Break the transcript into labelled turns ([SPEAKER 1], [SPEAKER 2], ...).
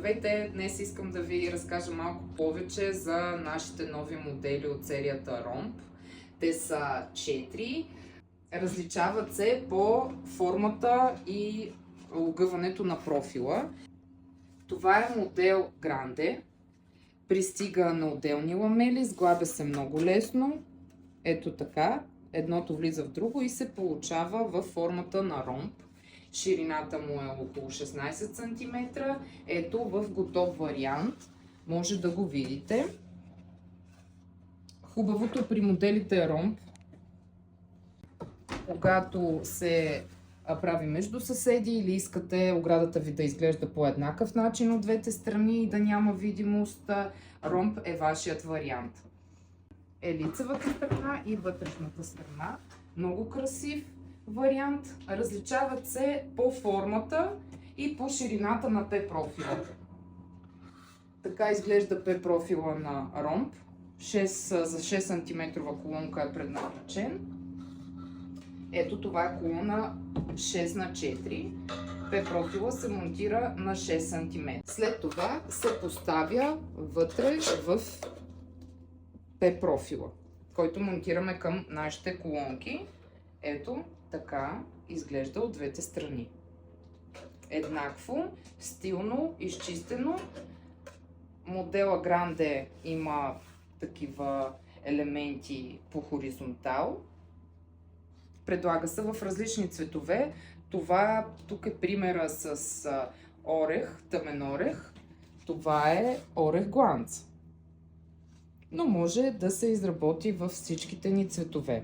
[SPEAKER 1] Здравейте! Днес искам да ви разкажа малко повече за нашите нови модели от серията Romp. Те са 4. Различават се по формата и огъването на профила. Това е модел Grande. Пристига на отделни ламели, сглабя се много лесно. Ето така. Едното влиза в друго и се получава във формата на ромб. Ширината му е около 16 см. Ето в готов вариант. Може да го видите. Хубавото при моделите ромб, когато се прави между съседи или искате оградата ви да изглежда по еднакъв начин от двете страни и да няма видимост, ромб е вашият вариант. Е лицевата страна и вътрешната страна. Много красив вариант. Различават се по формата и по ширината на П-профила. Така изглежда П-профила на ромб. За 6 см колонка е предназначен. Ето това е колона 6 на 4. П-профила се монтира на 6 см. След това се поставя вътре в П-профила, който монтираме към нашите колонки. Ето така изглежда от двете страни. Еднакво, стилно, изчистено. Модела Grande има такива елементи по хоризонтал. Предлага се в различни цветове. Това тук е примера с орех, тъмен орех. Това е орех гланц. Но може да се изработи във всичките ни цветове.